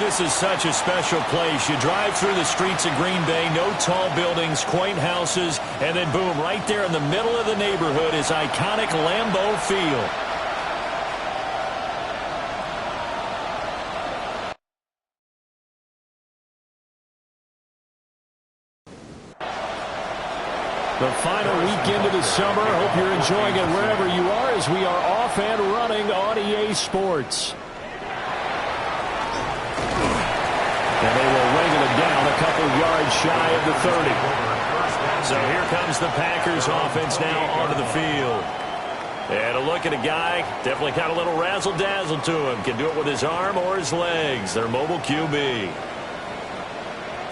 This is such a special place. You drive through the streets of Green Bay, no tall buildings, quaint houses, and then boom, right there in the middle of the neighborhood is iconic Lambeau Field. The final weekend of the summer. Hope you're enjoying it wherever you are as we are off and running on EA Sports. And they will wrangle it down a couple yards shy of the 30. So here comes the Packers offense now onto the field. And a look at a guy, definitely got a little razzle-dazzle to him. Can do it with his arm or his legs. Their mobile QB.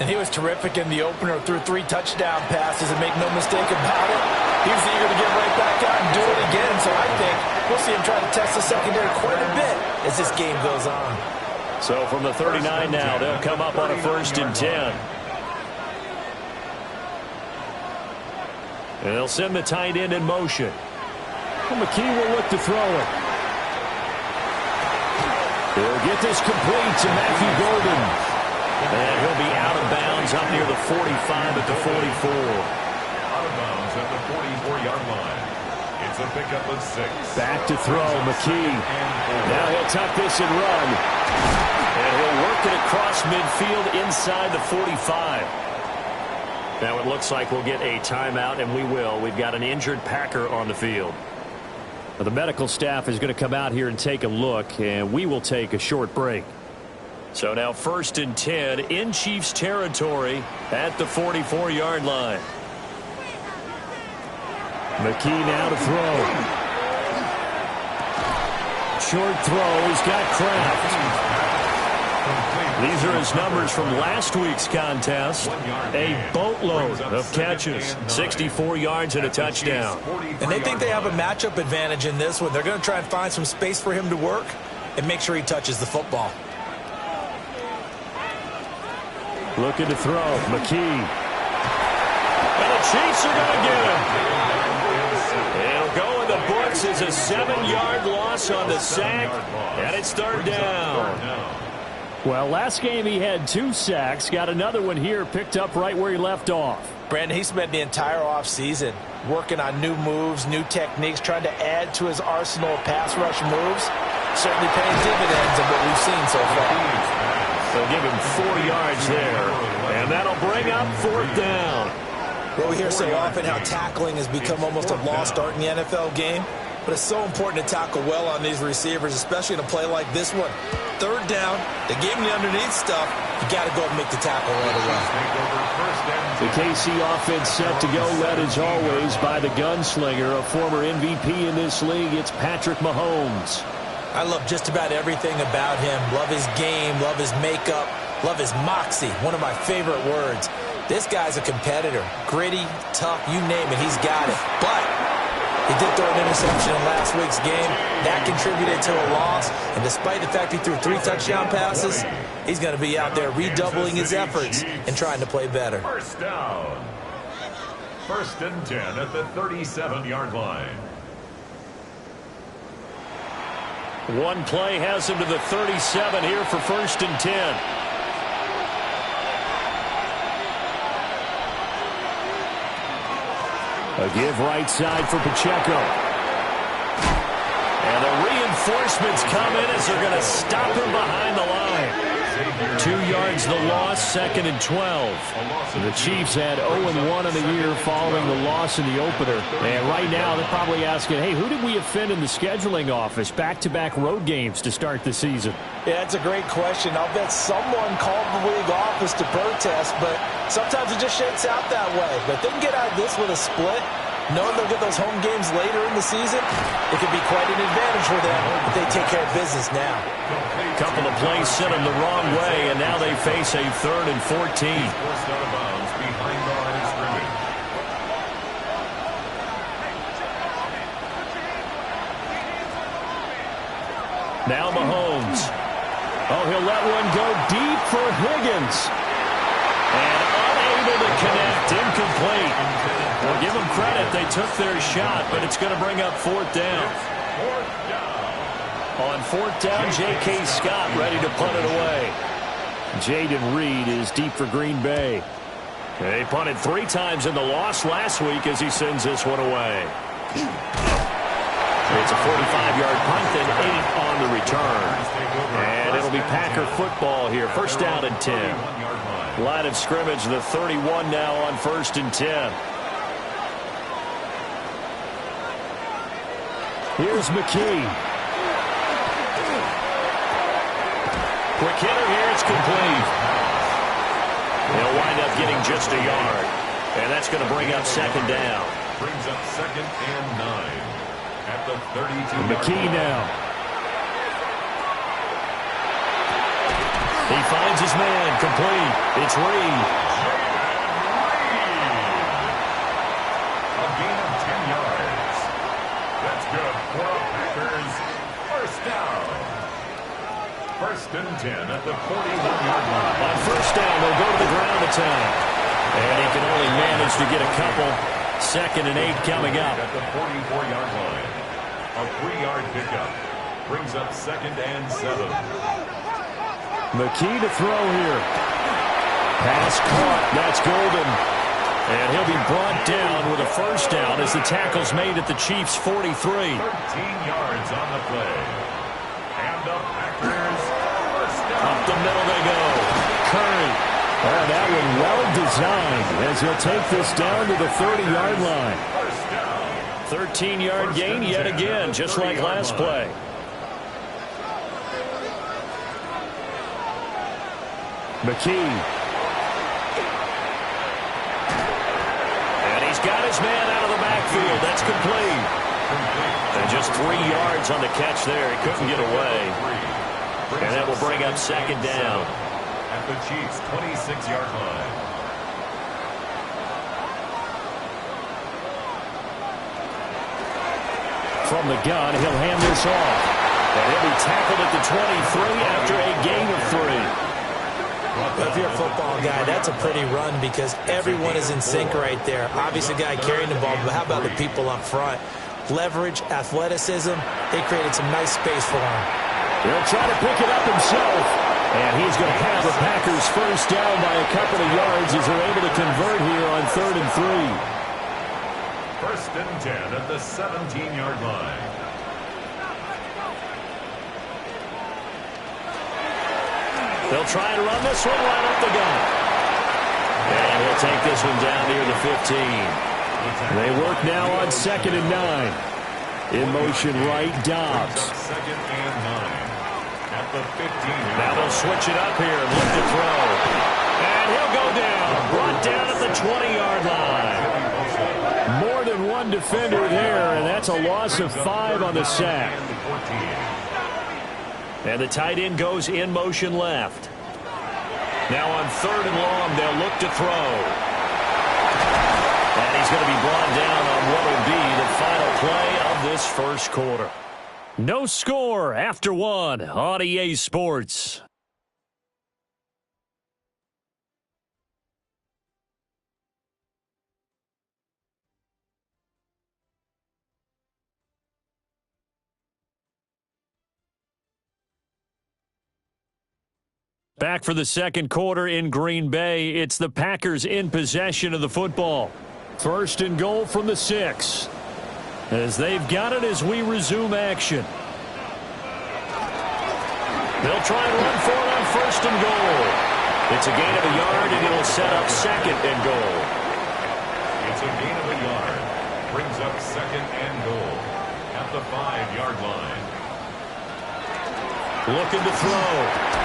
And he was terrific in the opener, threw 3 touchdown passes, and make no mistake about it, he was eager to get right back out and do it again. So I think we'll see him try to test the secondary quite a bit as this game goes on. So from the 39 now, they'll come up on a 1st and 10. And they'll send the tight end in motion. Well, McKee will look to throw it. He'll get this complete to Matthew Golden. And he'll be out of bounds up near the 45 at the 44. Out of bounds at the 44-yard line. It's a pickup of 6. Back to throw, McKee. Now he'll tuck this and run. And he'll work it across midfield inside the 45. Now it looks like we'll get a timeout, and we will. We've got an injured Packer on the field. Well, the medical staff is going to come out here and take a look, and we will take a short break. So now 1st and 10 in Chiefs territory at the 44-yard line. McKee now to throw. Short throw. He's got Kraft. These are his numbers from last week's contest. A boatload of catches. 64 yards and a touchdown. And they think they have a matchup advantage in this one. They're going to try and find some space for him to work and make sure he touches the football. Looking to throw. McKee. And the Chiefs are going to get him. It'll go in the books as a 7-yard loss on the sack. And it's 3rd down. Well, last game he had 2 sacks. Got another one here, picked up right where he left off. Brandon, he spent the entire offseason working on new moves, new techniques, trying to add to his arsenal of pass rush moves. Certainly paying dividends of what we've seen so far. They'll give him 4 yards there, and that'll bring up 4th down. Well, we hear so often how tackling has become almost a lost art in the NFL game, but it's so important to tackle well on these receivers, especially in a play like this one. 3rd down, they gave him the underneath stuff. You got to go and make the tackle right away. The KC offense set to go, led as always by the gunslinger, a former MVP in this league. It's Patrick Mahomes. I love just about everything about him. Love his game, love his makeup, love his moxie, one of my favorite words. This guy's a competitor. Gritty, tough, you name it, he's got it. But he did throw an interception in last week's game. That contributed to a loss. And despite the fact he threw 3 touchdown passes, he's going to be out there redoubling his efforts and trying to play better. 1st down. 1st and 10 at the 37-yard line. One play has him to the 37 here for 1st and 10. A give right side for Pacheco. And the reinforcements come in as they're going to stop him behind the line. 2 yards the loss, 2nd and 12. The Chiefs had 0-1 in the year following the loss in the opener. And right now they're probably asking, hey, who did we offend in the scheduling office? Back-to-back road games to start the season. Yeah, that's a great question. I'll bet someone called the league office to protest, but sometimes it just shakes out that way. But if they can get out of this with a split, knowing they'll get those home games later in the season, it could be quite an advantage for them if they take care of business now. Couple of plays sent them the wrong way, and now they face a 3rd and 14. Forced out of bounds behind the line of scrimmage. Now Mahomes. Oh, he'll let one go deep for Higgins. And unable to connect, incomplete. Well, give them credit. They took their shot, but it's going to bring up 4th down. On 4th down, J.K. Scott ready to punt it away. Jayden Reed is deep for Green Bay. They punted 3 times in the loss last week as he sends this one away. It's a 45-yard punt and 8 on the return. And it'll be Packer football here. First down and 10. Line of scrimmage, the 31 now on 1st and 10. Here's McKee. Quick hitter here. It's complete. He'll wind up getting just a yard. And that's going to bring up 2nd down. Brings up 2nd and 9. At the 32. McKee now. He finds his man. Complete. It's Reed. A gain of 10 yards. That's good for the Packers. First down. 1st and 10 at the 41-yard line. On 1st down, they'll go to the ground attack. And he can only manage to get a couple. 2nd and 8 coming up. At the 44-yard line. A 3-yard pickup. Brings up 2nd and 7. McKee to throw here. Pass caught. That's Golden. And he'll be brought down with a 1st down as the tackle's made at the Chiefs' 43. 13 yards on the play. And the Packers first down. Up the middle they go. Curry. Oh, that one well designed as he'll take this down to the 30-yard line. 13-yard gain yet again, just like last play. McKee. And he's got his man out of the backfield. That's complete. And just 3 yards on the catch there. He couldn't get away. And that will bring up 2nd down. At the Chiefs' 26-yard line. From the gun, he'll hand this off. And he'll be tackled at the 23 after a gain of 3. If you're a football guy, that's a pretty run because everyone is in sync right there. Obviously, the guy carrying the ball, but how about the people up front? Leverage, athleticism, they created some nice space for him. He'll try to pick it up himself. And he's going to have the Packers first down by a couple of yards as they're able to convert here on 3rd and 3. 1st and 10 at the 17-yard line. They'll try to run this one right up the gut. And he'll take this one down near the 15. They work now on 2nd and 9. In motion right, Dobbs. 2nd and 9. At the 15. Now they'll switch it up here and look to throw. And he'll go down. Brought down at the 20-yard line. More than one defender there, and that's a loss of 5 on the sack. And the tight end goes in motion left. Now on 3rd and long, they'll look to throw. And he's going to be brought down on what will be the final play of this 1st quarter. No score after 1 on EA Sports. Back for the 2nd quarter in Green Bay. It's the Packers in possession of the football. 1st and goal from the 6. As they've got it as we resume action. They'll try and run for it on 1st and goal. It's a gain of a yard, and it'll set up 2nd and goal. It's a gain of a yard. Brings up 2nd and goal. At the 5-yard line. Looking to throw.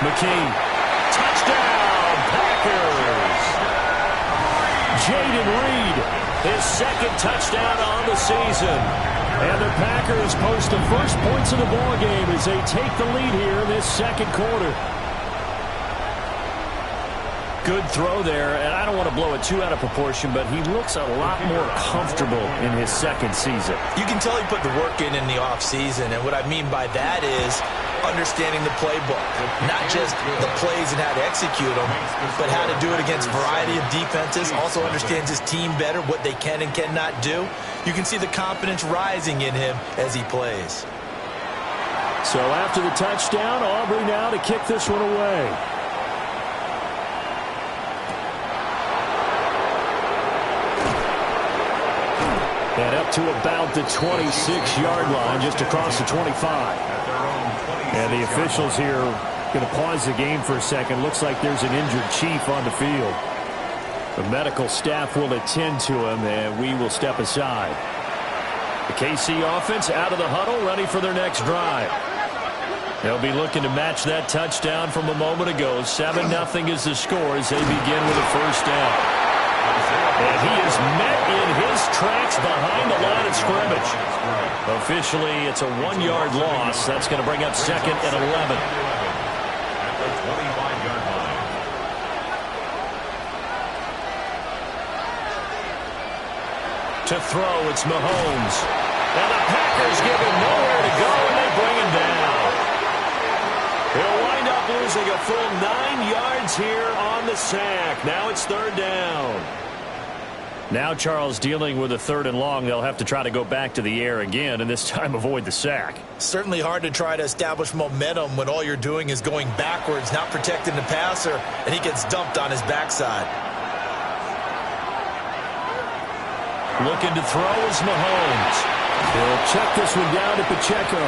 McKee. Touchdown, Packers! Jayden Reed, his 2nd touchdown on the season. And the Packers post the first points of the ballgame as they take the lead here in this 2nd quarter. Good throw there, and I don't want to blow it too out of proportion, but he looks a lot more comfortable in his 2nd season. You can tell he put the work in the offseason, and what I mean by that is understanding the playbook. Not just the plays and how to execute them, but how to do it against a variety of defenses. Also understands his team better, what they can and cannot do. You can see the confidence rising in him as he plays. So after the touchdown, Aubrey now to kick this one away. up to about the 26-yard line, just across the 25. And the officials here going to pause the game for a second. Looks like there's an injured Chief on the field. The medical staff will attend to him, and we will step aside. The KC offense out of the huddle, ready for their next drive. They'll be looking to match that touchdown from a moment ago. 7-0 is the score as they begin with a first down. And he is met in his tracks behind the line of scrimmage. Officially, it's a 1-yard loss. That's going to bring up 2nd and 11. At the 25-yard line. To throw, it's Mahomes. And the Packers give him nowhere to go, and they bring him down. He'll wind up losing a full 9 yards here on the sack. Now it's 3rd down. Now Charles dealing with a 3rd and long. They'll have to try to go back to the air again, and this time avoid the sack. Certainly hard to try to establish momentum when all you're doing is going backwards, not protecting the passer, and he gets dumped on his backside. Looking to throw is Mahomes. He'll check this one down to Pacheco.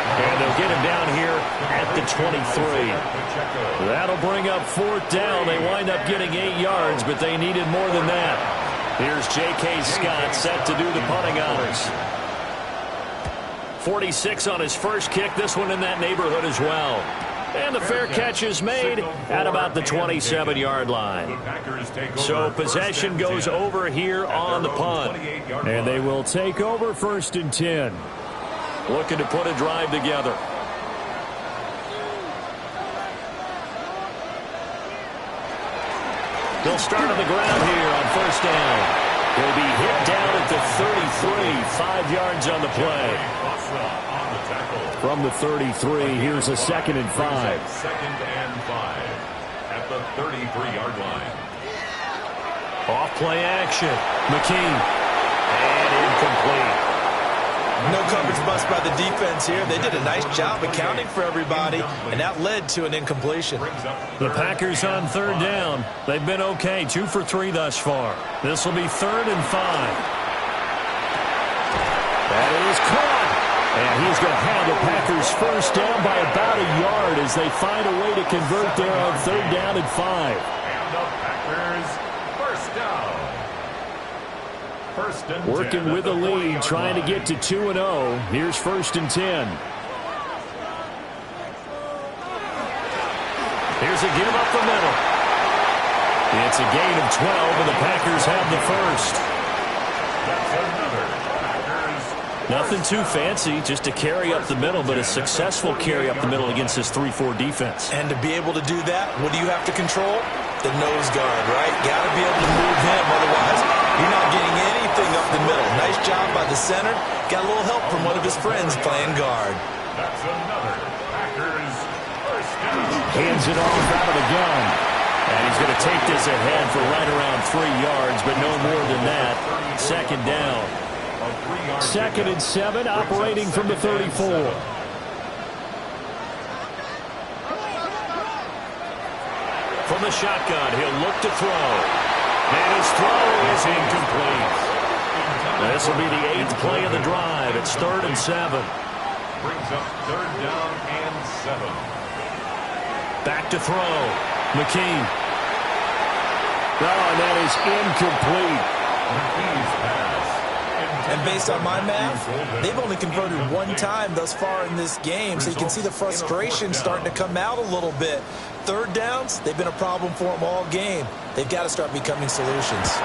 And they'll get him down here at the 23. That'll bring up 4th down. They wind up getting 8 yards, but they needed more than that. Here's J.K. Scott set to do the punting honors. 46 on his first kick. This one in that neighborhood as well. And the fair catch is made at about the 27-yard line. So possession goes over here on the punt. And they will take over 1st and 10. Looking to put a drive together. They'll start on the ground here on 1st down. He'll be hit down at the 33, 5 yards on the play. From the 33, here's a 2nd and 5. 2nd and 5 at the 33-yard line. Off play action. McKee. And incomplete. No coverage bust by the defense here. They did a nice job accounting for everybody, and that led to an incompletion. The Packers on 3rd down. They've been okay, 2 for 3 thus far. This will be 3rd and 5. That is caught. And he's going to have the Packers first down by about a yard as they find a way to convert there on 3rd down and 5. And the Packers first down. Working with a lead, trying to get to 2-0. Here's 1st and 10. Here's a give up the middle. It's a gain of 12, and the Packers have the first. Nothing too fancy, just a carry up the middle, but a successful carry up the middle against this 3-4 defense. And to be able to do that, what do you have to control? The nose guard, right? Got to be able to move him, otherwise you're not getting anything up the middle. Nice job by the center. Got a little help from one of his friends playing guard. That's another Packers first down. Hands it off out of the gun. And he's going to take this ahead for right around 3 yards, but no more than that. 2nd down. 2nd and 7, operating from the 34. From the shotgun, he'll look to throw. And his throw is incomplete. This will be the 8th play of the drive. It's 3rd and 7. Brings up 3rd down and 7. Back to throw. McKee. Oh, and that is incomplete. McKee's pass. And based on my math, they've only converted 1 time thus far in this game, so you can see the frustration starting to come out a little bit. 3rd downs, they've been a problem for them all game. They've got to start becoming solutions.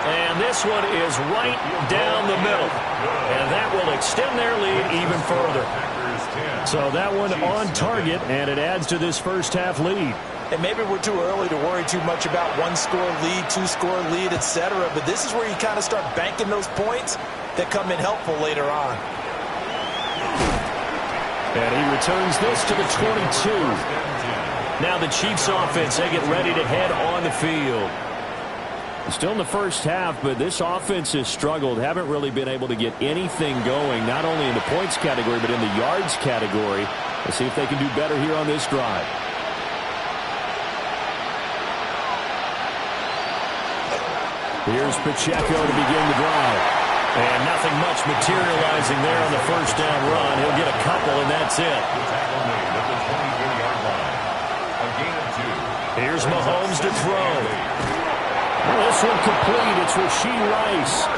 And this one is right down the middle. And that will extend their lead even further. So that one on target, and it adds to this first half lead. And maybe we're too early to worry too much about 1-score lead, 2-score lead, etc. But this is where you kind of start banking those points that come in helpful later on. And he returns this to the 22. Now the Chiefs offense, they get ready to head on the field. Still in the first half, but this offense has struggled. Haven't really been able to get anything going, not only in the points category, but in the yards category. Let's see if they can do better here on this drive. Here's Pacheco to begin the drive. And nothing much materializing there on the first down run. He'll get a couple, and that's it. The tackle made at the 24-yard line. A gain of 2. Here's Mahomes to throw. This one complete. It's Rashee Rice.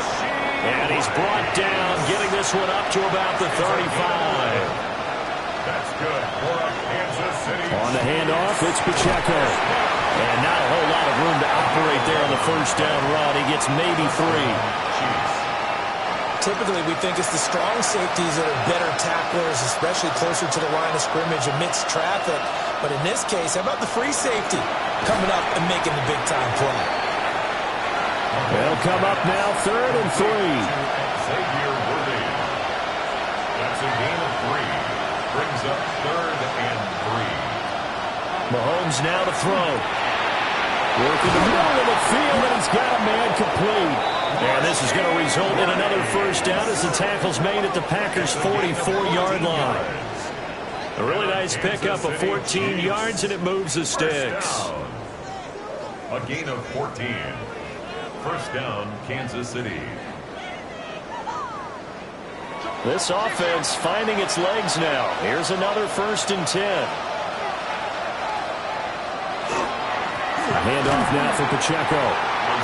And he's brought down, getting this one up to about the 35. That's good for a Kansas City. On the handoff, it's Pacheco. And not a whole lot of room to operate there on the first down run. He gets maybe 3. Typically, we think it's the strong safeties that are better tacklers, especially closer to the line of scrimmage amidst traffic. But in this case, how about the free safety coming up and making the big-time play? They'll come up now, 3rd and 3. Xavier Worthy. That's a gain of 3. Brings up 3rd and 3. Mahomes now to throw. Working the middle of the field, and he's got a man complete. And this is going to result in another first down as the tackle's made at the Packers' 44-yard line. A really nice pickup of 14 yards, and it moves the sticks. A gain of 14. First down, Kansas City. This offense finding its legs now. Here's another 1st and 10. Handoff now for Pacheco.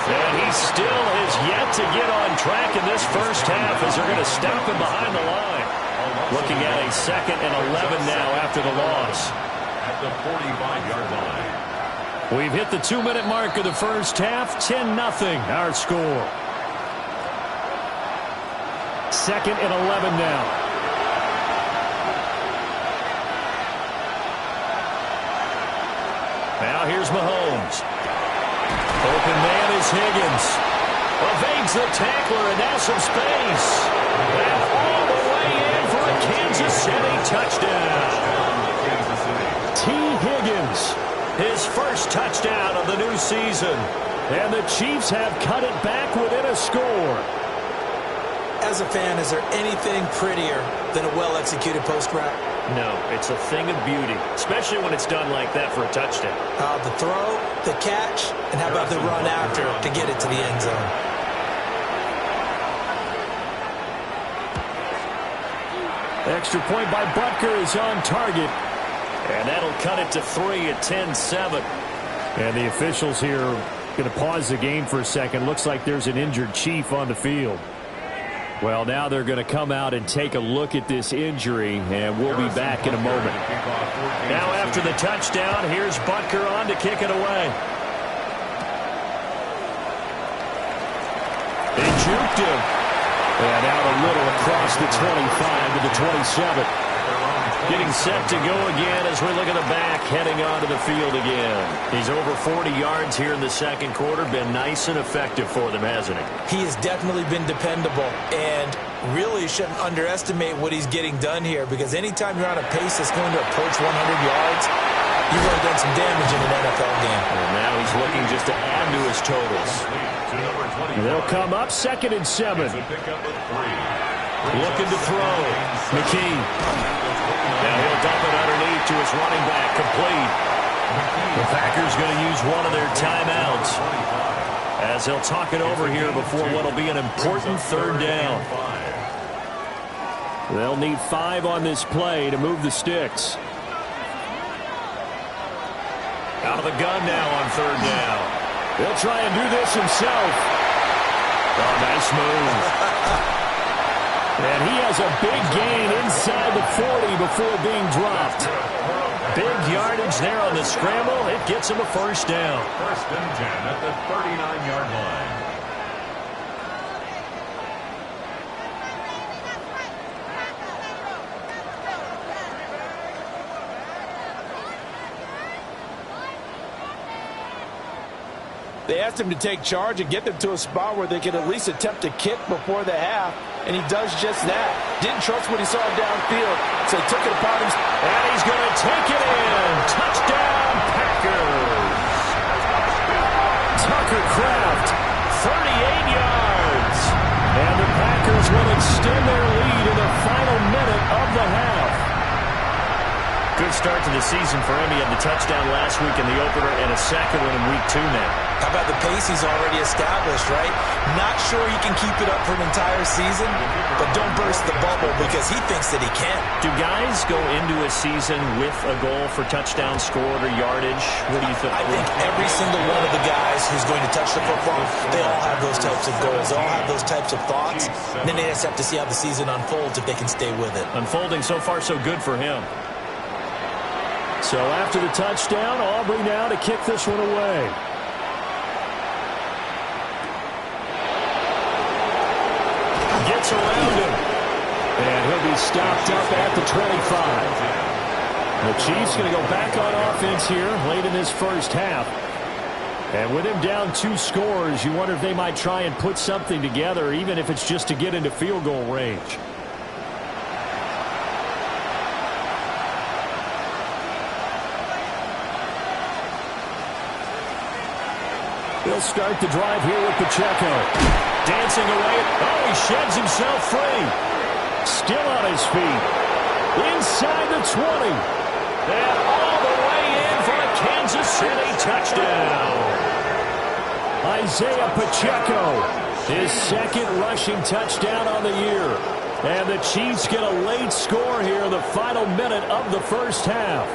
And he still has yet to get on track in this first half as they're going to stop him behind the line. Looking at a 2nd and 11 now after the loss. At the 45-yard line. We've hit the 2-minute mark of the first half. 10-0 our score. 2nd and 11 now. Now here's Mahomes. Open man is Higgins. Evades the tackler, and now some space. And all the way in for a Kansas City touchdown. T. Higgins, his first touchdown of the new season. And the Chiefs have cut it back within a score. As a fan, is there anything prettier than a well-executed post route? No, it's a thing of beauty, especially when it's done like that for a touchdown. The throw, the catch, and how about the run after to get it to the end zone? Extra point by Butker is on target. And that'll cut it to 3 at 10-7. And the officials here are going to pause the game for a second. Looks like there's an injured Chief on the field. Well, now they're going to come out and take a look at this injury, and we'll be back in a moment. Now after the touchdown, here's Butker on to kick it away. They juked him. And out a little across the 25 to the 27. Getting set to go again as we look at the back, heading onto the field again. He's over 40 yards here in the second quarter. Been nice and effective for them, hasn't he? He has definitely been dependable, and really shouldn't underestimate what he's getting done here, because anytime you're on a pace that's going to approach 100 yards, you've really done some damage in an NFL game. And now he's looking just to add to his totals. They'll come up 2nd and 7. Looking to throw. McKee. Now he'll dump it underneath to his running back, complete. The Packers going to use one of their timeouts as they'll talk it over here before what will be an important 3rd down. They'll need 5 on this play to move the sticks. Out of the gun now on 3rd down. He'll try and do this himself. Oh, nice move. And he has a big gain inside the 40 before being dropped. Big yardage there on the scramble. It gets him a first down. 1st and 10 at the 39-yard line. They asked him to take charge and get them to a spot where they could at least attempt to kick before the half, and he does just that. Didn't trust what he saw downfield, so he took it upon him. And he's going to take it in. Touchdown, Packers. Tucker Kraft, 38 yards. And the Packers will extend their lead in the final minute of the half. good start to the season for him. He had the touchdown last week in the opener and a second one in week 2 now. How about the pace he's already established, right? Not sure he can keep it up for an entire season, but don't burst the bubble because he thinks that he can. Do guys go into a season with a goal for touchdown scored or yardage? What do you think? I think every single one of the guys who's going to touch the football, they all have those types of goals. They all have those types of thoughts. And then they just have to see how the season unfolds if they can stay with it. Unfolding so far so good for him. So after the touchdown, Aubrey now to kick this one away. Gets around him. And he'll be stopped up at the 25. The Chiefs going to go back on offense here late in this first half. And with him down 2 scores, you wonder if they might try and put something together, even if it's just to get into field goal range. He'll start the drive here with Pacheco. Dancing away. Oh, he sheds himself free. Still on his feet. Inside the 20. And all the way in for a Kansas City touchdown. Isaiah Pacheco, his second rushing touchdown on the year. And the Chiefs get a late score here in the final minute of the first half.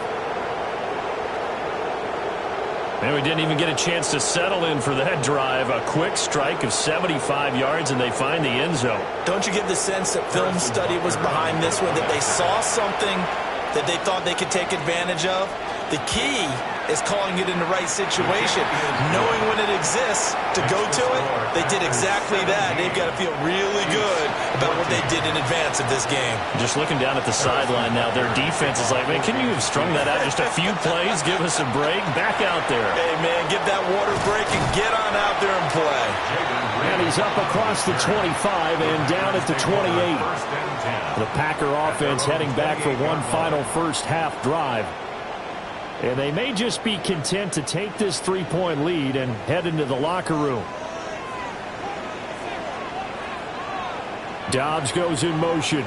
And we didn't even get a chance to settle in for that drive. A quick strike of 75 yards, and they find the end zone. Don't you get the sense that film study was behind this one, that they saw something that they thought they could take advantage of? The key is calling it in the right situation. Knowing when it exists to go to it, they did exactly that. They've got to feel really good about what they did in advance of this game. Just looking down at the sideline now, their defense is like, man, can you have strung that out just a few plays? Give us a break. Back out there. Hey, man, give that water break and get on out there and play. And he's up across the 25 and down at the 28. The Packer offense heading back for one final first half drive. And they may just be content to take this 3-point lead and head into the locker room. Dobbs goes in motion.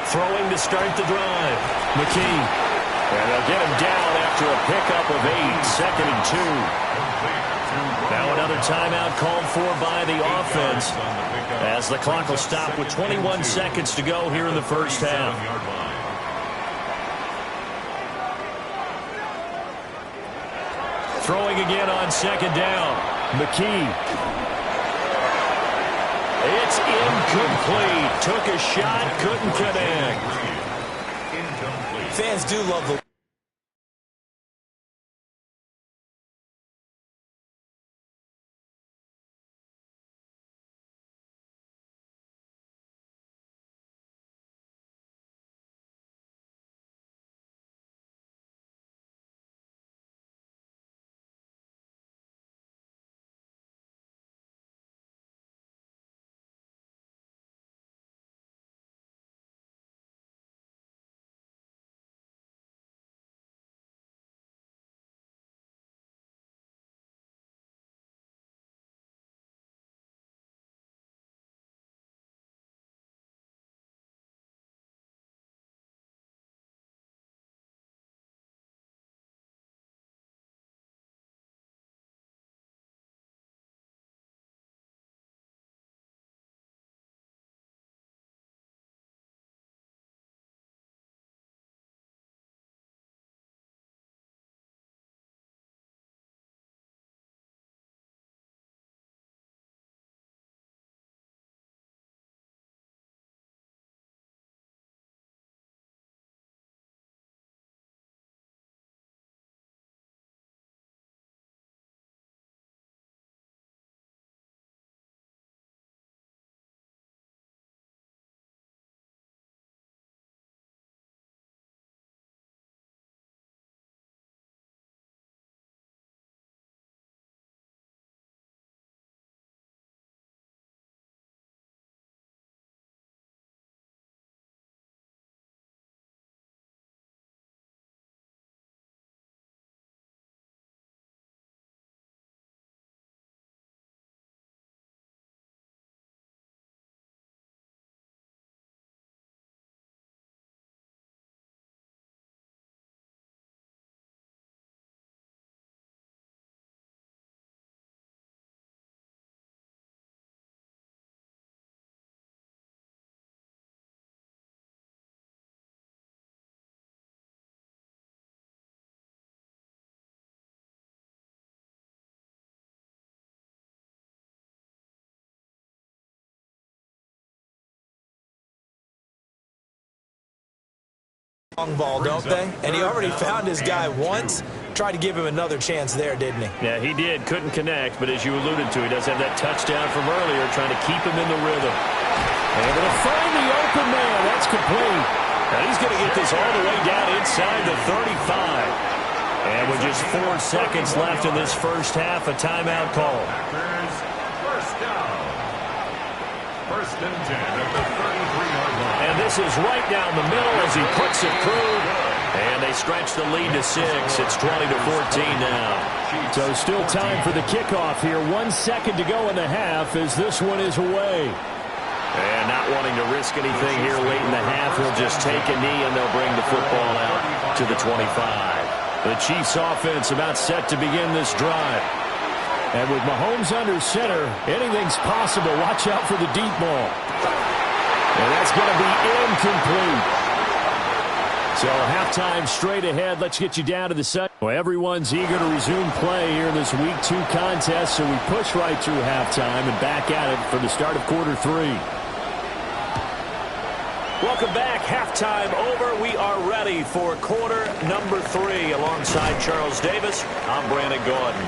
Throwing to start the drive. McKee. And they'll get him down after a pickup of 8. 2nd and 2. Now another timeout called for by the offense as the clock will stop with 21 seconds to go here in the first half. Throwing again on 2nd down. McKee. It's incomplete. Took a shot, couldn't connect. Fans do love the Long ball, don't they? And he already found his guy once. Tried to give him another chance there, didn't he? Yeah, he did. Couldn't connect, but as you alluded to, he does have that touchdown from earlier, trying to keep him in the rhythm. Able to find the open man. That's complete. And he's going to get this all the way down inside the 35. And with just 4 seconds left in this first half, a timeout call. First down. First and 10 at the 33-yard line. And this is right down the middle as he puts it through. And they stretch the lead to 6. It's 20-14 now. So still time for the kickoff here. 1 second to go in the half as this one is away. And not wanting to risk anything here late in the half, he'll just take a knee and they'll bring the football out to the 25. The Chiefs offense about set to begin this drive. And with Mahomes under center, anything's possible. Watch out for the deep ball. And that's going to be incomplete. So halftime straight ahead. Let's get you down to the second. Well, everyone's eager to resume play here in this Week 2 contest, so we push right through halftime and back at it for the start of quarter 3. Welcome back. Halftime over. We are ready for quarter number 3. Alongside Charles Davis, I'm Brandon Gordon.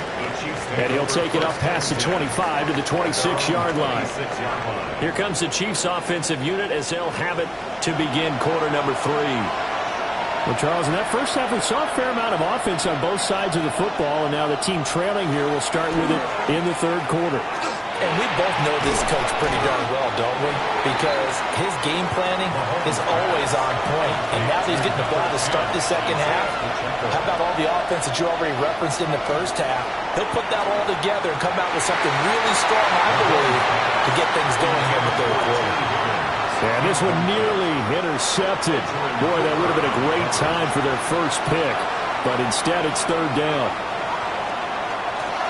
And he'll take it up past the 25 to the 26-yard line. Here comes the Chiefs offensive unit as they'll have it to begin quarter number 3. Well, Charles, in that first half, we saw a fair amount of offense on both sides of the football, and now the team trailing here will start with it in the third quarter. And we both know this coach pretty darn well, don't we? Because his game planning is always on point. And now that he's getting the ball to start the second half, how about all the offense that you already referenced in the first half? He'll put that all together and come out with something really strong, I believe, to get things going here in the third quarter. And this one nearly intercepted. Boy, that would have been a great time for their first pick. But instead, it's third down.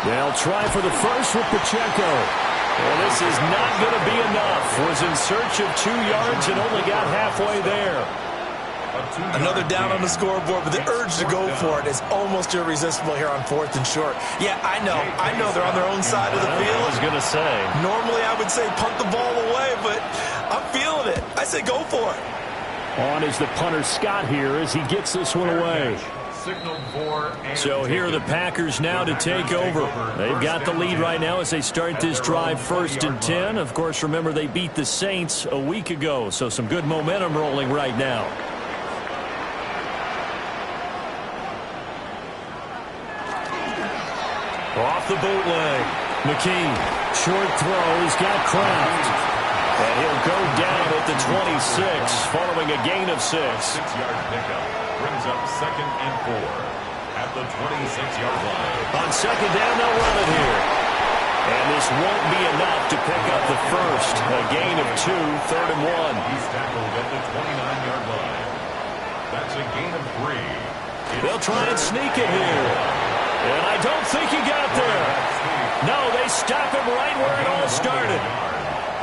They'll try for the first with Pacheco. Well, this is not going to be enough. Was in search of 2 yards and only got halfway there. Another down on the scoreboard, but the urge to go for it is almost irresistible here on 4th and short. Yeah, I know they're on their own side of the field. I was going to say. Normally I would say punt the ball away, but I'm feeling it. I say go for it. On is the punter Scott here as he gets this one away. So here are the Packers now to take over. They've got the lead right now as they start this drive 1st and 10. Of course, remember they beat the Saints a week ago, so some good momentum rolling right now. Off the bootleg. McKee, short throw. He's got Kraft. And he'll go down at the 26 following a gain of 6. 6-yard pickup brings up 2nd and 4 at the 26-yard line. On 2nd down, they'll run it here. And this won't be enough to pick up the first. A gain of 2, 3rd and 1. He's tackled at the 29-yard line. That's a gain of 3. They'll try and sneak it here. And I don't think he got there. No, they stop him right where it all started.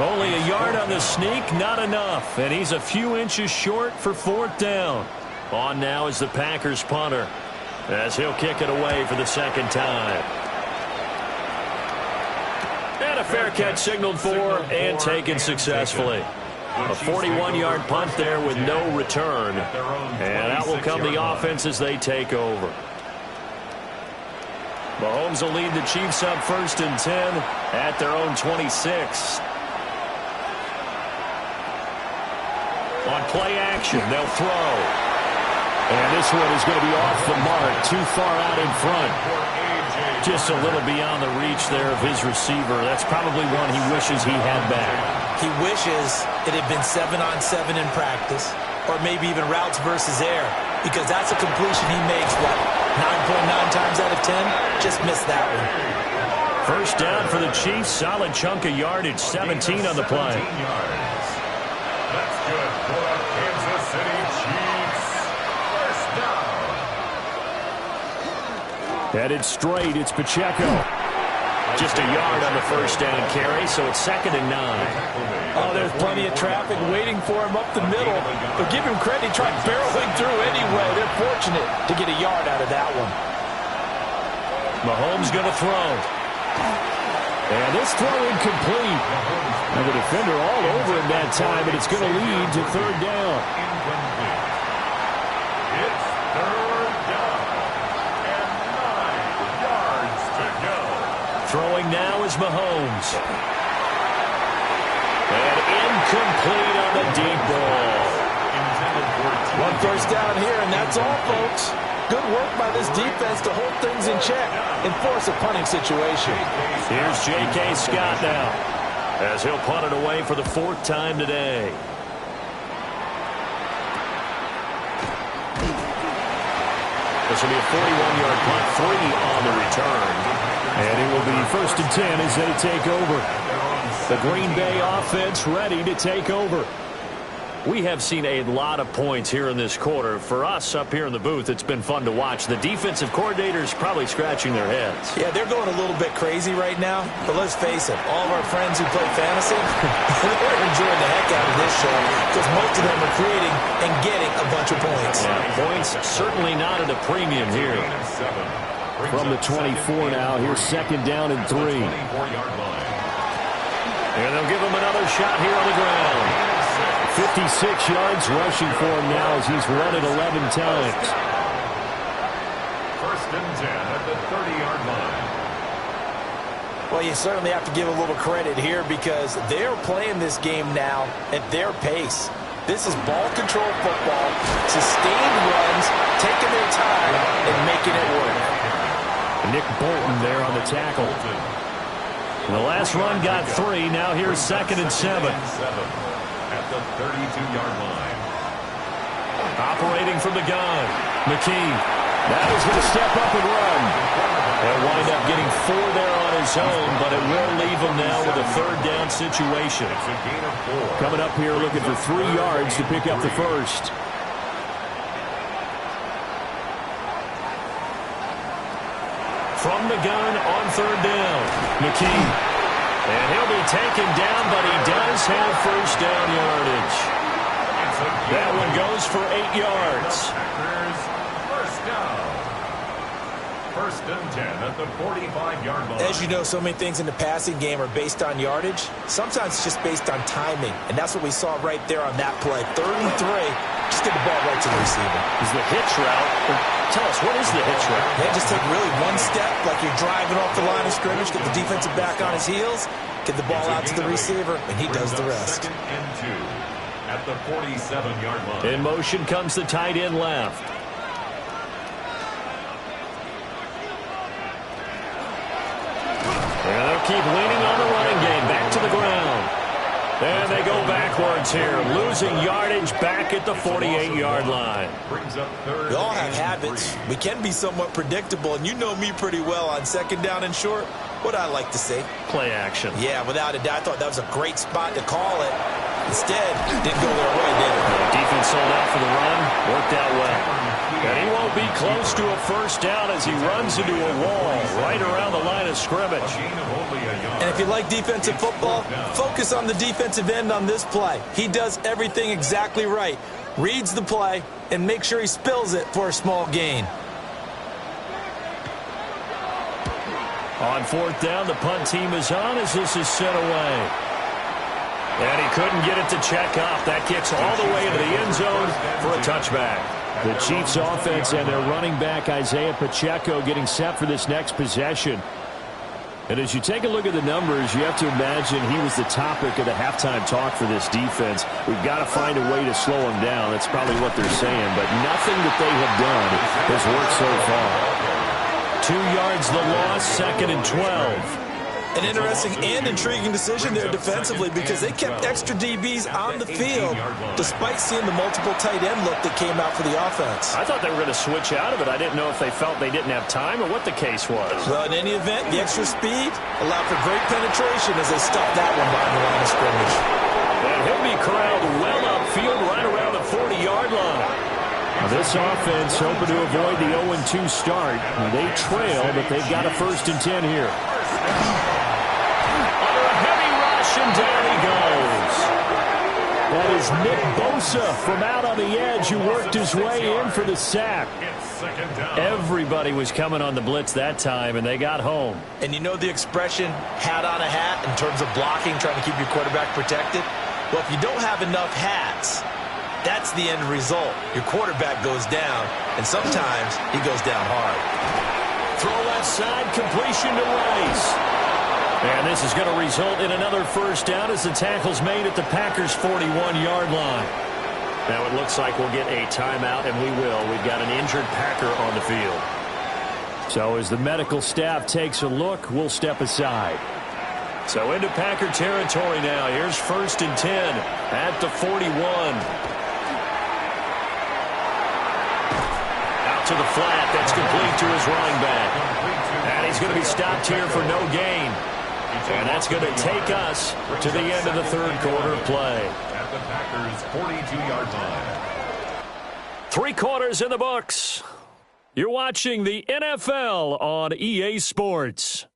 Only a yard on the sneak, not enough. And he's a few inches short for 4th down. On now is the Packers punter as he'll kick it away for the 2nd time. And a fair catch signaled for and taken successfully. A 41-yard punt there with no return. And out will come the offense as they take over. Mahomes will lead the Chiefs up 1st and 10 at their own 26. On play action, they'll throw. And this one is going to be off the mark, too far out in front. Just a little beyond the reach there of his receiver. That's probably one he wishes he had back. He wishes it had been 7-on-7 in practice, or maybe even routes versus air, because that's a completion he makes, what, 9.9 times out of 10? Just missed that one. First down for the Chiefs. Solid chunk of yardage, 17 on the play. That's good for the Kansas City Chiefs. First down. Headed straight, it's Pacheco. Just a yard on the first down carry, so it's 2nd and 9. Oh, there's plenty of traffic waiting for him up the middle. But give him credit, he tried barreling through anyway. They're fortunate to get a yard out of that one. Mahomes going to throw. And this throw incomplete. And the defender all over him that time, and it's going to lead to 3rd down. Mahomes. And incomplete on the deep ball. One first down here, and that's all, folks. Good work by this defense to hold things in check and force a punting situation. Here's J.K. Scott now, as he'll punt it away for the 4th time today. This will be a 41-yard punt, 3 on the return. And it will be 1st and 10 as they take over. The Green Bay offense ready to take over. We have seen a lot of points here in this quarter. For us up here in the booth, it's been fun to watch. The defensive coordinators probably scratching their heads. Yeah, they're going a little bit crazy right now. But let's face it, all of our friends who play fantasy, they're enjoying the heck out of this show because most of them are creating and getting a bunch of points. Yeah, points certainly not at a premium here. From the 24 now, here's 2nd down and 3. And they'll give him another shot here on the ground. 56 yards rushing for him now as he's run it 11 times. 1st and 10 at the 30-yard line. Well, you certainly have to give a little credit here because they're playing this game now at their pace. This is ball control football, sustained runs, taking their time and making it work. Nick Bolton there on the tackle. And the last run got 3. Now here's 2nd and 7. At the 32-yard line. Operating from the gun, McKee. Now he's going to step up and run. He'll wind up getting 4 there on his own, but it will leave him now with a 3rd down situation. It's a gain of 4. Coming up here looking for 3 yards to pick up the first. From the gun on 3rd down, McKee. And he'll be taken down, but he does have 1st down yardage. That one goes for 8 yards. First down. 1st and 10 at the 45-yard line. As you know, so many things in the passing game are based on yardage. Sometimes it's just based on timing. And that's what we saw right there on that play. 3rd and 3. Just get the ball right to the receiver. Is the hitch route? Tell us, what is the hitch route? Yeah, just take really one step like you're driving off the line of scrimmage, get the defensive back on his heels, get the ball out to the receiver, and he does the rest. 2nd and 2 at the 47-yard line. In motion comes the tight end left. And they'll keep leaning on the running game. Back to the ground. And they go backwards here, losing yardage back at the 48-yard line. We all have habits. We can be somewhat predictable, and you know me pretty well on 2nd down and short. What I like to say. Play action. Yeah, without a doubt, I thought that was a great spot to call it. Instead, didn't go their way, did it? Defense sold out for the run. Worked out well. And he won't be close to a 1st down as he runs into a wall right around the line of scrimmage. And if you like defensive football, focus on the defensive end on this play. He does everything exactly right. Reads the play and makes sure he spills it for a small gain. On 4th down, the punt team is on as this is sent away. And he couldn't get it to check off. That kicks all the way into the end zone for a touchback. The Chiefs offense and their running back Isaiah Pacheco getting set for this next possession. And as you take a look at the numbers, you have to imagine he was the topic of the halftime talk for this defense. We've got to find a way to slow him down. That's probably what they're saying. But nothing that they have done has worked so far. 2 yards the loss, 2nd and 12. An interesting and intriguing decision there defensively because they kept extra DBs on the field despite seeing the multiple tight end look that came out for the offense. I thought they were going to switch out of it. I didn't know if they felt they didn't have time or what the case was. Well, in any event, the extra speed allowed for great penetration as they stuffed that one behind the line of scrimmage. And he'll be corralled well upfield right around the 40-yard line. Now this offense hoping to avoid the 0-2 start. They trail, but they've got a 1st and 10 here. And down he goes. That is Nick Bosa from out on the edge who worked his way in for the sack. Everybody was coming on the blitz that time, and they got home. And you know the expression, hat on a hat, in terms of blocking, trying to keep your quarterback protected? Well, if you don't have enough hats, that's the end result. Your quarterback goes down, and sometimes he goes down hard. Throw left side, completion to Rice. And this is going to result in another first down as the tackle's made at the Packers' 41-yard line. Now it looks like we'll get a timeout, and we will. We've got an injured Packer on the field. So as the medical staff takes a look, we'll step aside. So into Packer territory now. Here's 1st and 10 at the 41. Out to the flat. That's complete to his running back. And he's going to be stopped here for no gain. And that's going to take us to the end of the third quarter play. At the Packers' 42-yard line. 3 quarters in the books. You're watching the NFL on EA Sports.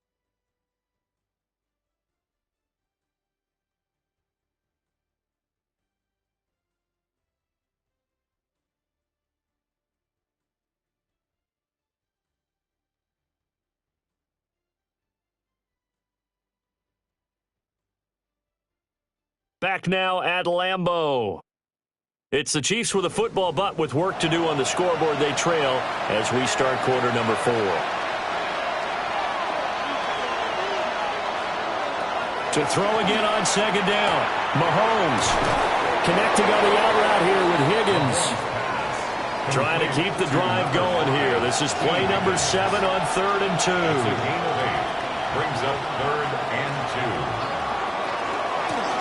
Back now at Lambeau. It's the Chiefs with a football, but with work to do on the scoreboard, they trail as we start quarter number 4. To throw again on 2nd down. Mahomes connecting on the out route here with Higgins. Trying to keep the drive going here. This is play number 7 on 3rd and 2. That's a gain of 8. Brings up 3rd and 2.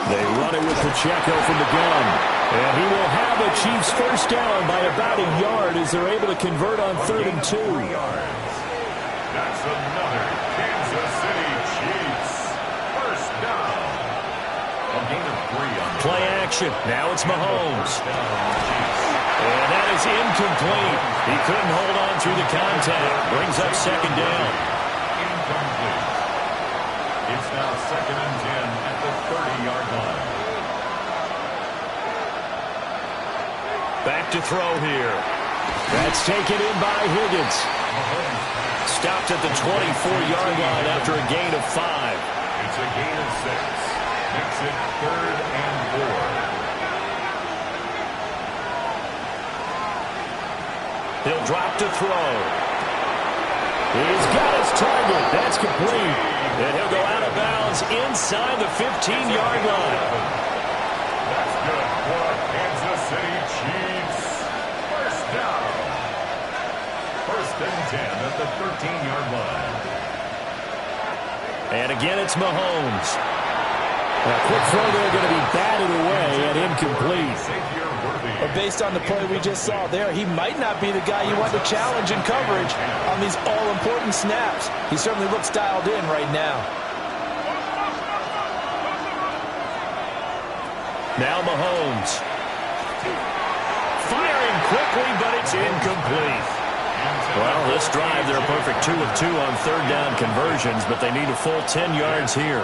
They run it with Pacheco from the gun. And he will have a Chiefs first down by about a yard as they're able to convert on 3rd and 2. That's another Kansas City Chiefs first down. A gain of 3 on play action. Now it's Mahomes. And that is incomplete. He couldn't hold on through the contact. Brings up 2nd down. Incomplete. It's now 2nd and 10 at the 30-yard line. Back to throw here. That's taken in by Higgins. Stopped at the 24-yard line after a gain of 5. It's a gain of 6. Makes it 3rd and 4. He'll drop to throw. He's got his target. That's complete. And he'll go out of bounds inside the 15-yard line. That's good for Kansas City Chiefs. First down. 1st and 10 at the 13-yard line. And again, it's Mahomes. A quick throw there going to be batted away and incomplete. But based on the play we just saw there, he might not be the guy you want to challenge in coverage on these all-important snaps. He certainly looks dialed in right now. Now Mahomes. Firing quickly, but it's incomplete. Well, this drive, they're a perfect 2 of 2 on 3rd down conversions, but they need a full 10 yards here.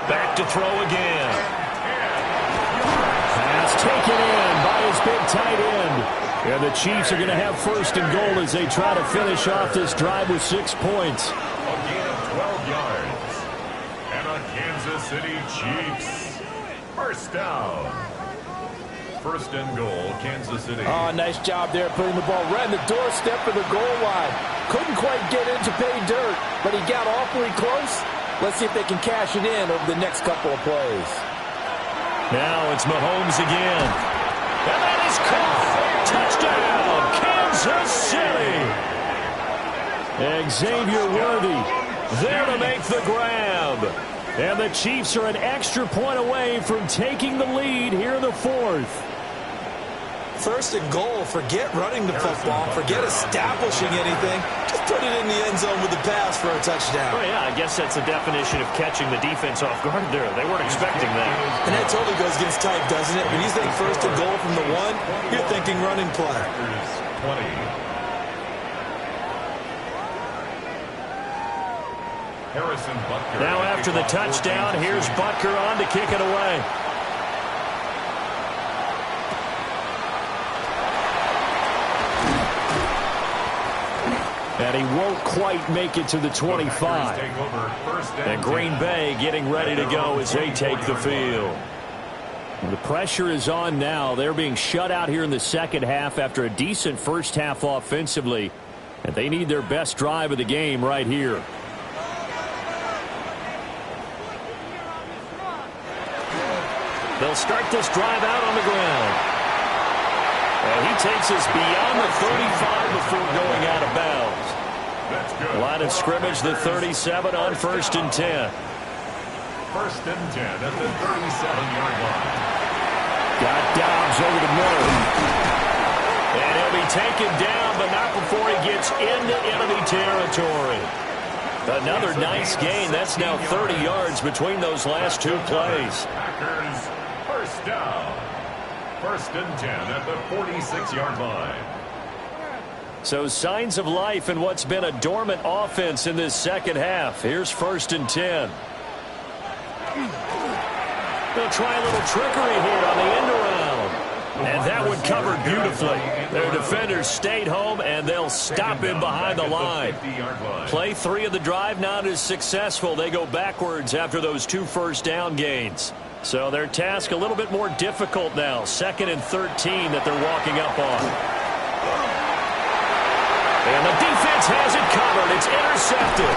Back to throw again. Pass taken in by his big tight end. And the Chiefs are going to have 1st and goal as they try to finish off this drive with 6 points. A gain of 12 yards. And a Kansas City Chiefs first down. 1st and goal, Kansas City. Oh, nice job there putting the ball right in the doorstep of the goal line. Couldn't quite get in to pay dirt, but he got awfully close. Let's see if they can cash it in over the next couple of plays. Now it's Mahomes again. And that is caught. Touchdown, Kansas City. Xavier Worthy there to make the grab. And the Chiefs are an extra point away from taking the lead here in the 4th. 1st and goal. Forget running the football. Forget establishing anything. Just put it in the end zone with the pass for a touchdown. Oh, yeah, I guess that's the definition of catching the defense off guard there. They weren't expecting that. And that totally goes against type, doesn't it? When you think 1st and goal from the 1, you're thinking running play. 20. Harrison Butker. Now after the touchdown, here's Butker on to kick it away. And he won't quite make it to the 25. And Green Bay getting ready to go as they take the field. The pressure is on now. They're being shut out here in the second half after a decent first half offensively. And they need their best drive of the game right here. They'll start this drive out on the ground. And he takes us beyond the 35 before going out of bounds. Line of scrimmage, the 37 on 1st and 10. 1st and 10 at the 37-yard line. Got Dobbs over the middle. And he'll be taken down, but not before he gets into enemy territory. Another nice gain. That's now 30 yards between those last two plays. Packers, first down. 1st and 10 at the 46-yard line. So signs of life in what's been a dormant offense in this second half. Here's 1st and 10. They'll try a little trickery here on the end around. And that one covered beautifully. Their defenders stayed home, and they'll stop him behind the line. Play 3 of the drive not as successful. They go backwards after those 2 first down gains. So their task a little bit more difficult now. 2nd and 13 that they're walking up on. And the defense has it covered. It's intercepted.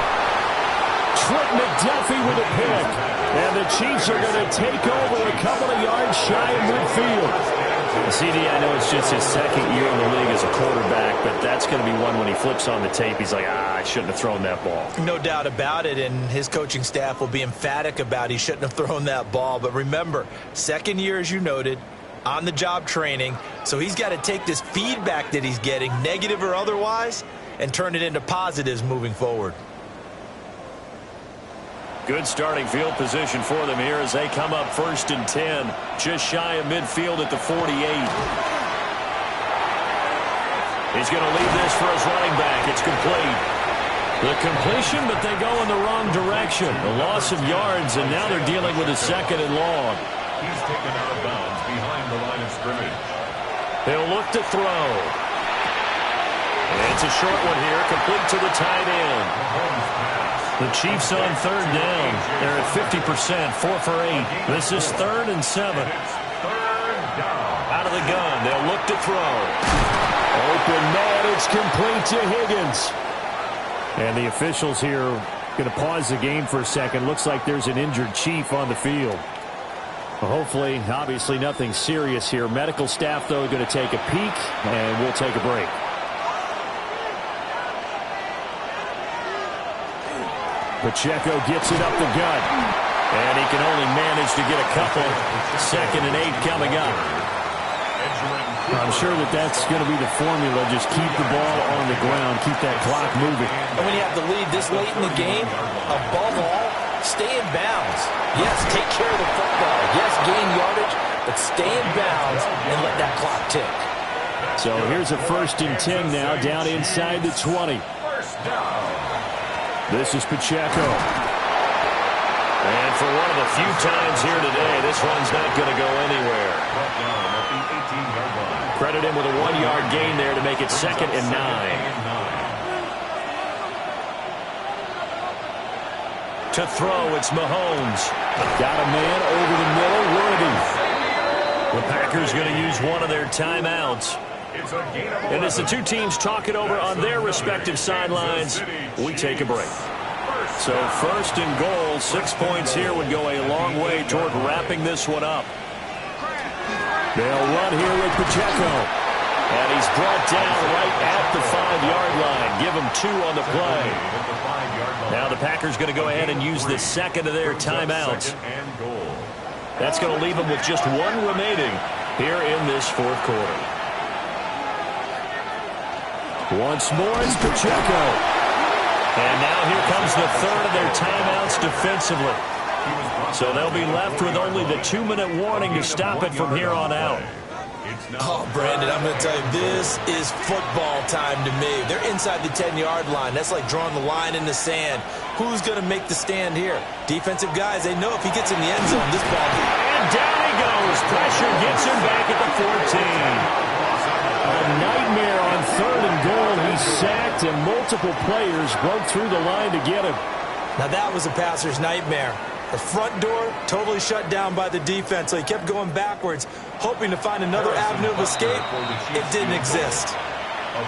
Trent McDuffie with a pick. And the Chiefs are going to take over a couple of yards shy of midfield. CD, I know it's just his 2nd year in the league as a quarterback, but that's going to be one when he flips on the tape. He's like, I shouldn't have thrown that ball. No doubt about it, and his coaching staff will be emphatic about he shouldn't have thrown that ball. But remember, 2nd year, as you noted, on-the-job training, so he's got to take this feedback that he's getting, negative or otherwise, and turn it into positives moving forward. Good starting field position for them here as they come up 1st and 10, just shy of midfield at the 48. He's going to leave this for his running back. It's complete. The completion, but they go in the wrong direction. A loss of yards, and now they're dealing with a 2nd and long. He's taken out of bounds behind the line of scrimmage. He'll look to throw. And it's a short one here, complete to the tight end. The Chiefs on 3rd down. They're at 50%, 4 for 8. This is 3rd and 7. Out of the gun, they'll look to throw. Open man, it's complete to Higgins. And the officials here going to pause the game for a second. Looks like there's an injured Chief on the field. Well, hopefully, obviously nothing serious here. Medical staff, though, going to take a peek, and we'll take a break. Pacheco gets it up the gut. And he can only manage to get a couple. 2nd and 8 coming up. I'm sure that's going to be the formula. Just keep the ball on the ground. Keep that clock moving. And when you have the lead this late in the game, above all, stay in bounds. Yes, take care of the football. Yes, gain yardage, but stay in bounds and let that clock tick. So here's a 1st and 10 now, down inside the 20. This is Pacheco. And for one of the few times here today, this one's not going to go anywhere. Credit him with a 1-yard gain there to make it 2nd and 9. To throw, it's Mahomes. Got a man over the middle, Worthy. The Packers going to use one of their timeouts. And as the two teams talk it over on their respective sidelines, we take a break. So 1st and goal, 6 points here would go a long way toward wrapping this one up. They'll run here with Pacheco. And he's brought down right at the 5-yard line. Give him 2 on the play. Now the Packers going to go ahead and use the 2nd of their timeouts. That's going to leave them with just 1 remaining here in this 4th quarter. Once more, it's Pacheco. And now here comes the 3rd of their timeouts defensively. So they'll be left with only the 2-minute warning to stop it from here on out. Oh, Brandon, I'm going to tell you, this is football time to me. They're inside the 10-yard line. That's like drawing the line in the sand. Who's going to make the stand here? Defensive guys, they know if he gets in the end zone, this ball. And down he goes. Pressure gets him back at the 14. A nightmare on 3rd and goal. He sacked, and multiple players broke through the line to get him. Now that was a passer's nightmare. The front door totally shut down by the defense, so he kept going backwards, hoping to find another avenue of escape. It didn't exist.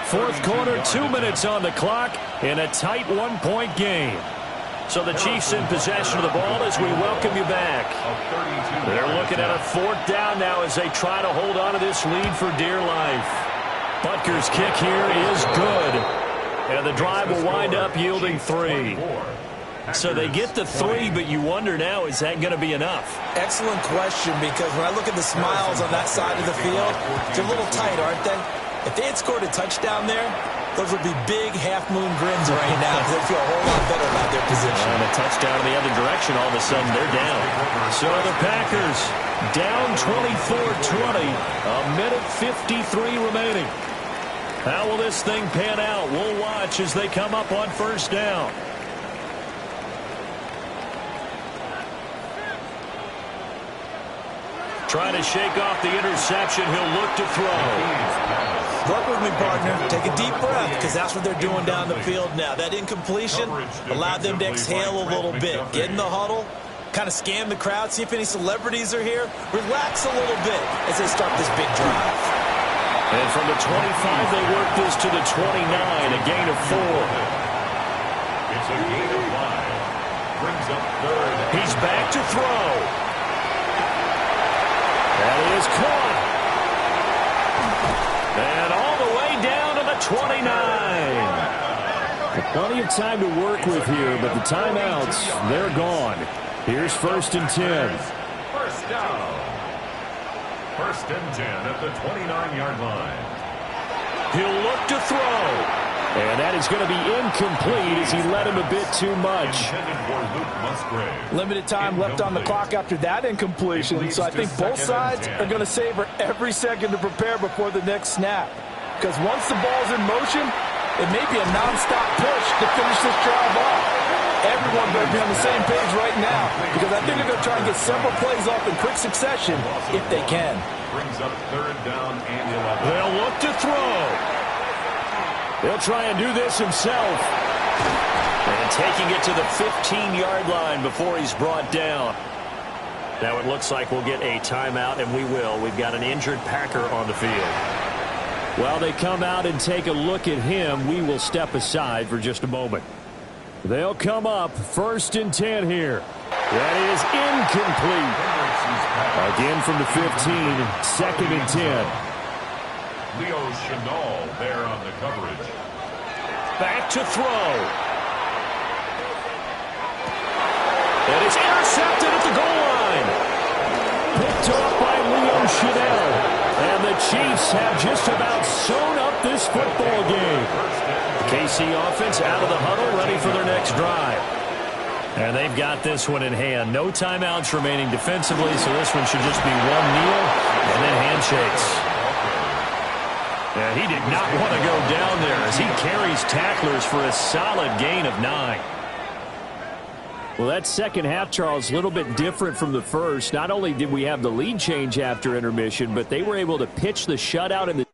4th quarter, 2 minutes on the clock in a tight 1-point game. So the Chiefs in possession of the ball as we welcome you back. They're looking at a 4th down now as they try to hold on to this lead for dear life. Butker's kick here is good. And the drive will wind up yielding 3. So they get the 3, but you wonder now, is that going to be enough? Excellent question, because when I look at the smiles on that side of the field, they're a little tight, aren't they? If they had scored a touchdown there, those would be big half-moon grins right now because they feel a whole lot better about their position. And a touchdown in the other direction, all of a sudden they're down. So the Packers down 24-20, a minute 53 remaining. How will this thing pan out? We'll watch as they come up on 1st down. Trying to shake off the interception. He'll look to throw. Work with me, partner. Take a deep breath, because that's what they're doing down the field now. That incompletion allowed them to exhale a little bit. Get in the huddle, kind of scan the crowd, see if any celebrities are here. Relax a little bit as they start this big drive. And from the 25, they work this to the 29, a gain of 4. It's a gain of 5. Brings up 3rd. He's back to throw. That is caught. And all the way down to the 29. Plenty of time to work with here, but the timeouts, they're gone. Here's 1st and 10. 1st down. 1st and 10 at the 29-yard line. He'll look to throw. And that is going to be incomplete as he led him a bit too much. Limited time left on the clock after that incompletion, so I think both sides are going to savor every second to prepare before the next snap. Because once the ball's in motion, it may be a nonstop push to finish this drive off. Everyone better be on the same page right now, because I think they're going to try and get several plays off in quick succession if they can. Brings up 3rd down and 11. They'll look to throw. He'll try and do this himself. And taking it to the 15-yard line before he's brought down. Now it looks like we'll get a timeout, and we will. We've got an injured Packer on the field. While they come out and take a look at him, we will step aside for just a moment. They'll come up 1st and 10 here. That is incomplete. Again from the 15, 2nd and 10. Leo Chenal there on the coverage. Back to throw. It is intercepted at the goal line. Picked off by Leo Chenal. And the Chiefs have just about sewn up this football game. The KC offense out of the huddle, ready for their next drive. And they've got this one in hand. No timeouts remaining defensively, so this one should just be one kneel and then handshakes. And he did not want to go down there as he carries tacklers for a solid gain of 9. Well, that second half, Charles, a little bit different from the first. Not only did we have the lead change after intermission, but they were able to pitch the shutout in the